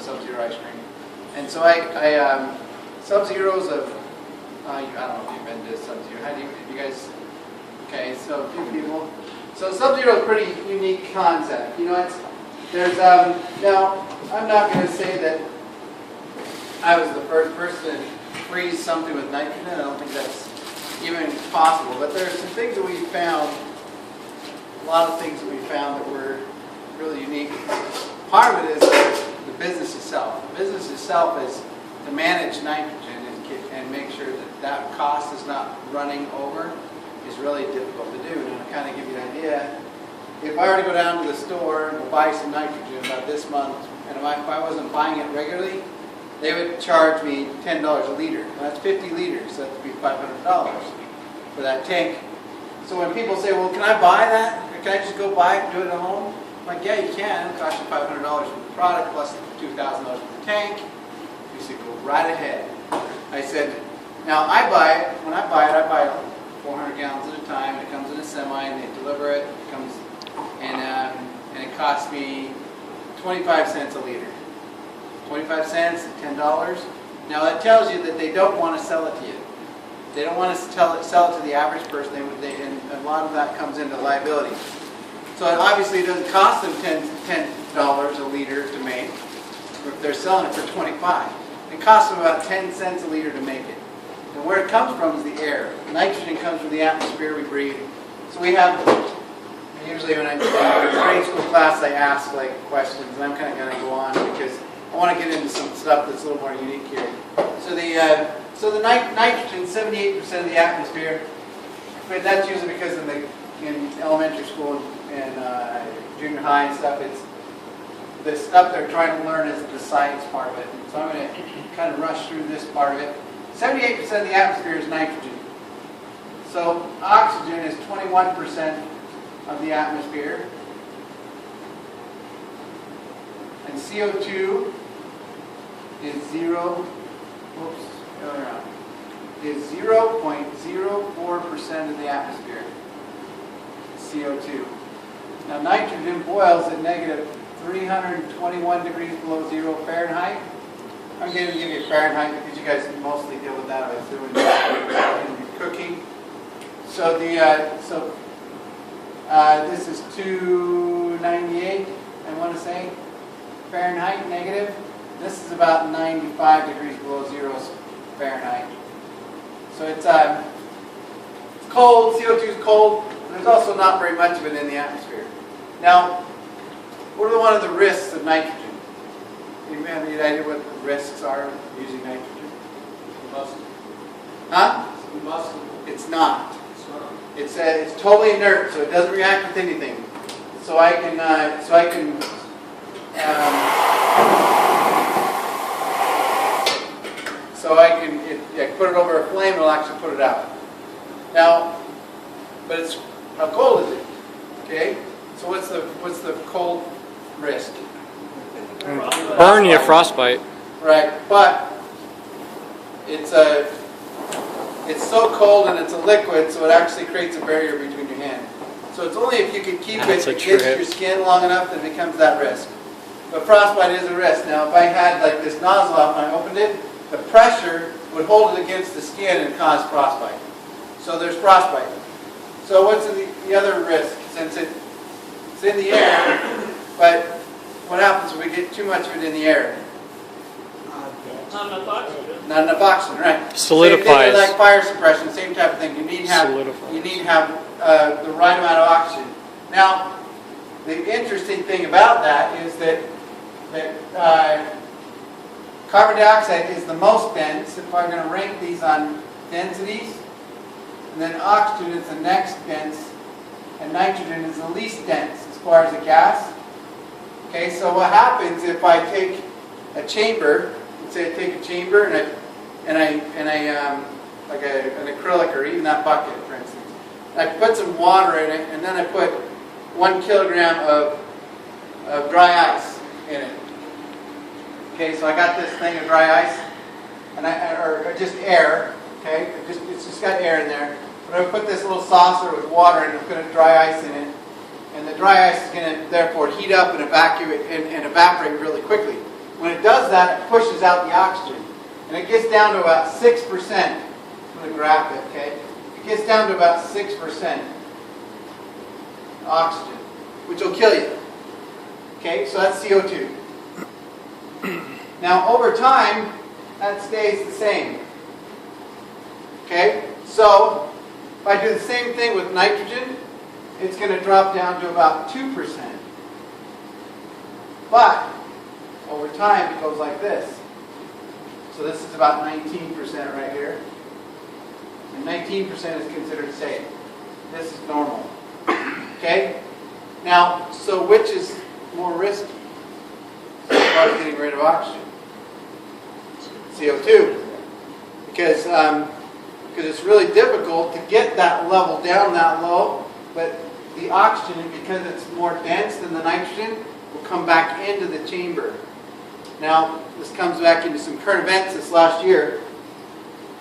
a Sub-Zero ice cream. And so Sub-Zeros of, I don't know if you've been to Sub-Zero. How do you guys, okay, so a few people. So Sub-Zero is a pretty unique concept. You know, now, I'm not going to say that I was the first person to freeze something with nitrogen. I don't think that's even possible. But there are some things that we found, a lot of things that we found that were really unique. Part of it is the business itself. The business itself is to manage nitrogen and make sure that that cost is not running over is really difficult to do. And to kind of give you an idea, if I were to go down to the store and buy some nitrogen about this month, and if I wasn't buying it regularly, they would charge me $10 a liter. Now that's 50 liters, so that would be $500 for that tank. So when people say, well, can I buy that? Or can I just go buy it and do it at home? I'm like, yeah, you can. It'll cost you $500 for the product plus $2,000 for the tank. You said, go right ahead. I said, now when I buy it 400 gallons at a time, and it comes in a semi, and they deliver it. It comes, and it costs me 25 cents a liter. 25 cents, $10. Now that tells you that they don't want to sell it to you. They don't want to sell it to the average person, and a lot of that comes into liability. So obviously it doesn't cost them $10 a liter to make, if they're selling it for 25. It costs them about 10 cents a liter to make it. And where it comes from is the air. Nitrogen comes from the atmosphere we breathe. So we have, usually when I'm in grade school class, I ask like questions, and I'm kind of going to go on because I want to get into some stuff that's a little more unique here. So the nitrogen, 78% of the atmosphere, but that's usually because in elementary school and junior high and stuff, it's the stuff they're trying to learn is the science part of it. So I'm going to kind of rush through this part of it. 78% of the atmosphere is nitrogen. So oxygen is 21% of the atmosphere. And CO2 is is 0.04% of the atmosphere. CO2. Now nitrogen boils at negative 321 degrees below 0 Fahrenheit. I'm going to give you Fahrenheit because you guys mostly deal with that. I was doing in cooking. So this is 298. I want to say Fahrenheit negative. This is about 95 degrees below 0 Fahrenheit. So it's cold. CO2 is cold. But there's also not very much of it in the atmosphere. Now, what are one of the risks of nitrogen? Do you have any idea what the risks are of using nitrogen? Combustible. Huh? It's combustible. It's not. It's not. It's totally inert, so it doesn't react with anything. So I can put it over a flame, it'll actually put it out. Now, but how cold is it? Okay. So what's the cold risk? Burn you, frostbite. Right, but it's so cold and it's a liquid, so it actually creates a barrier between your hand. So it's only if you can keep it against your skin long enough that it becomes that risk. But frostbite is a risk. Now, if I had like this nozzle out and I opened it, the pressure would hold it against the skin and cause frostbite. So there's frostbite. So what's the other risk? Since it's in the air, but what happens when we get too much of it in the air? Not enough oxygen. Not enough oxygen, right? Solidifies. Same thing like fire suppression, same type of thing. You need to have the right amount of oxygen. Now, the interesting thing about that is that carbon dioxide is the most dense. If I'm going to rank these on densities, and then oxygen is the next dense, and nitrogen is the least dense as far as a gas. Okay, so what happens if I take a chamber? Let's say I take a chamber and I like an acrylic or even that bucket, for instance. I put some water in it, and then I put 1 kilogram of dry ice in it. Okay, so I got this thing of dry ice, and or just air. Okay, it's just got air in there. But I put this little saucer with water and I'm going to dry ice in it, and the dry ice is going to therefore heat up and evaporate really quickly. when it does that, it pushes out the oxygen. And it gets down to about 6%. I'm going to graph it, okay? It gets down to about 6% oxygen, which will kill you. Okay, so that's CO2. Now, over time, that stays the same. Okay, so if I do the same thing with nitrogen, it's going to drop down to about 2%. But over time, it goes like this. So this is about 19% right here. And 19% is considered safe. This is normal. Okay? Now, so which is more risky as far as getting rid of oxygen? CO2. Because it's really difficult to get that level down that low, but the oxygen, because it's more dense than the nitrogen, will come back into the chamber. Now, this comes back into some current events this last year.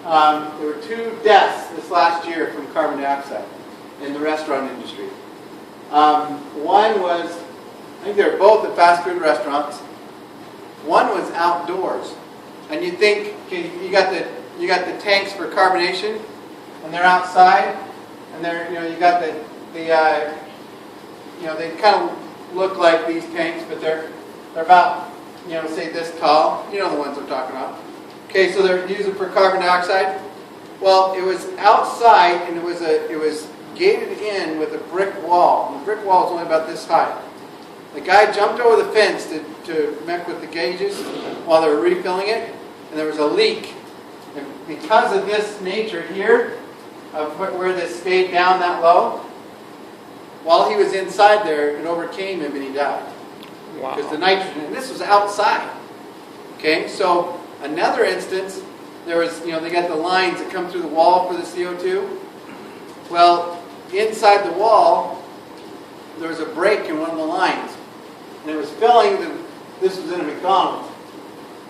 There were 2 deaths this last year from carbon dioxide in the restaurant industry. One was, I think they were both at fast food restaurants. One was outdoors. And you think, okay, you got the tanks for carbonation, and they're outside, and they're, you got they kind of look like these tanks, but they're about, say this tall. You know the ones I'm talking about. Okay, so they're using for carbon dioxide. Well, it was outside, and it was gated in with a brick wall. And the brick wall is only about this high. The guy jumped over the fence to mess with the gauges while they were refilling it, and there was a leak. And because of this nature here, of where this stayed down that low, while he was inside there, it overcame him and he died. Wow. Because the nitrogen, and this was outside. Okay, so another instance, there was, they got the lines that come through the wall for the CO2. Well, inside the wall, there was a break in one of the lines. And it was filling this was in a McDonald's,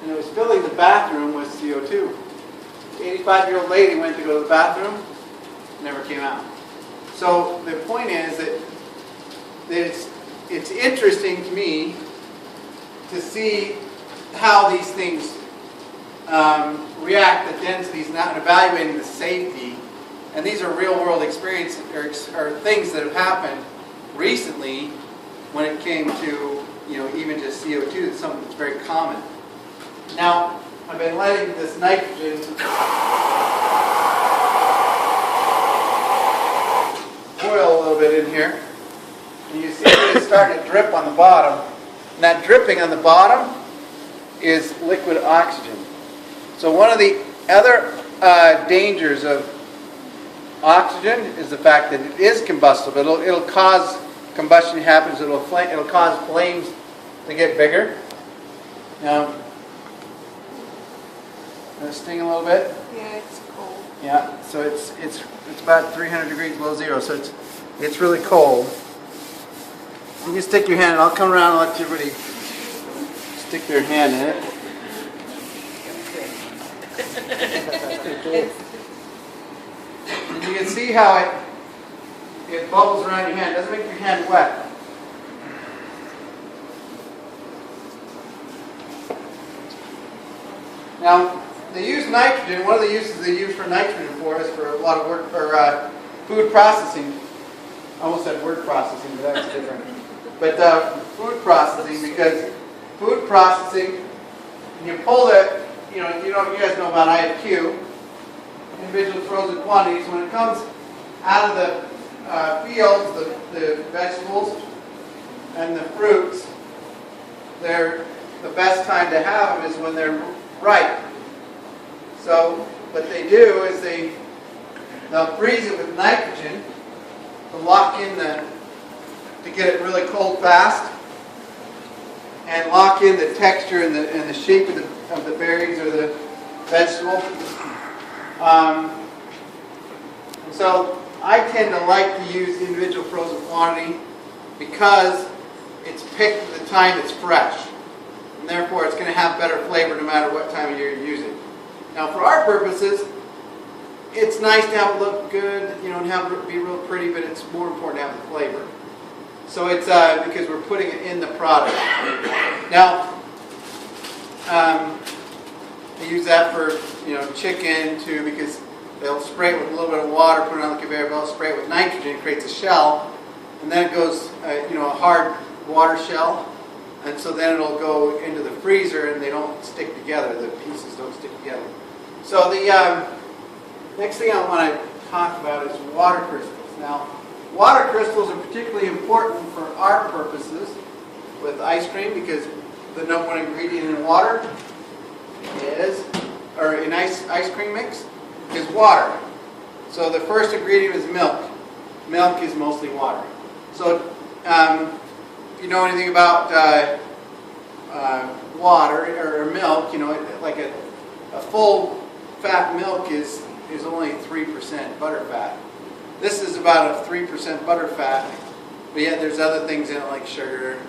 and it was filling the bathroom with CO2. The 85-year-old lady went to go to the bathroom, never came out. So the point is that it's interesting to me to see how these things react, the densities, not evaluating the safety. And these are real-world experiences or things that have happened recently when it came to even just CO2. It's something that's very common. Now, I've been letting this nitrogen boil a little bit in here. And you see that it's starting to drip on the bottom. And that dripping on the bottom is liquid oxygen. So one of the other dangers of oxygen is the fact that it is combustible. It'll cause combustion happens. It'll cause flames to get bigger. Now, does it sting a little bit? Yeah, it's cold. Yeah, so it's about 300 degrees below zero, so it's really cold. You can stick your hand, and I'll come around and let everybody stick their hand in it. And you can see how it bubbles around your hand. It doesn't make your hand wet. Now, they use nitrogen. One of the uses they use for nitrogen for is for a lot of work for food processing. I almost said word processing, but that's different. But food processing, because food processing, you pull the, you guys know about IFQ, individual frozen quantities. When it comes out of the fields, the vegetables and the fruits, the best time to have them is when they're ripe. So what they do is they'll freeze it with nitrogen to lock in to get it really cold fast, and lock in the texture and the shape of the berries or the vegetable. And so I tend to like to use individual frozen quantity because it's picked at the time it's fresh. And therefore it's going to have better flavor no matter what time of year you're using. Now for our purposes, it's nice to have it look good, and have it be real pretty, but it's more important to have the flavor. So it's because we're putting it in the product. Now, they use that for, chicken too, because they'll spray it with a little bit of water, put it on the conveyor belt, spray it with nitrogen, it creates a shell, and then it goes, a hard water shell, and so then it'll go into the freezer and they don't stick together, the pieces don't stick together. So the next thing I want to talk about is water crystals. Now, water crystals are particularly important for our purposes with ice cream because the number one ingredient in water is, or in ice cream mix, is water. So the first ingredient is milk. Milk is mostly water. So if you know anything about water or milk, like a full fat milk is only 3% butter fat. This is about a 3% butter fat, but yet there's other things in it like sugar,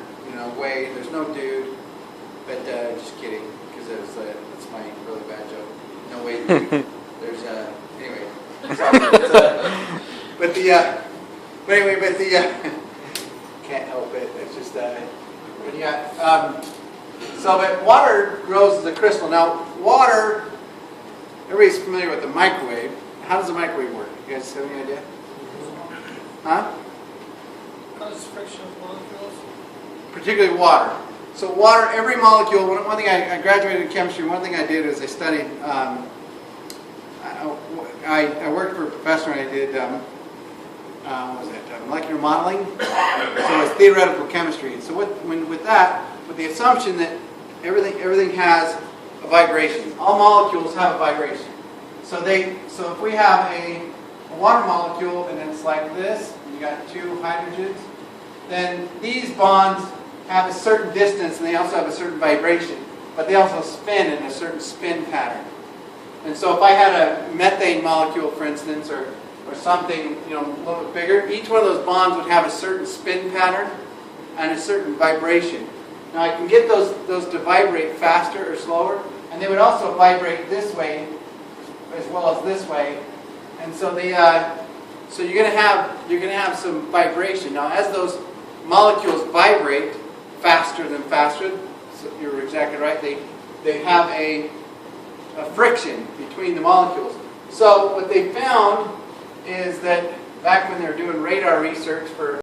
whey. There's no dude, but just kidding, because that's my really bad joke. No whey dude. There's anyway. Can't help it. It's just but yeah. But water grows as a crystal. Now, water. Everybody's familiar with the microwave. How does the microwave work? You guys have any idea? Huh? Causes friction with molecules. Particularly water. So water, every molecule, one thing I graduated in chemistry, one thing I did is I studied, I worked for a professor and I did, what was it, molecular modeling. So it's theoretical chemistry. So with the assumption that everything has a vibration. All molecules have a vibration. So if we have a water molecule and it's like this, and you got two hydrogens, then these bonds have a certain distance and they also have a certain vibration, but they also spin in a certain spin pattern. And so if I had a methane molecule, for instance, or something a little bit bigger, each one of those bonds would have a certain spin pattern and a certain vibration. Now I can get those to vibrate faster or slower, and they would also vibrate this way as well as this way. And so so you're going to have some vibration. Now as those molecules vibrate faster, so you're exactly right, they have a friction between the molecules. So what they found is that back when they were doing radar research for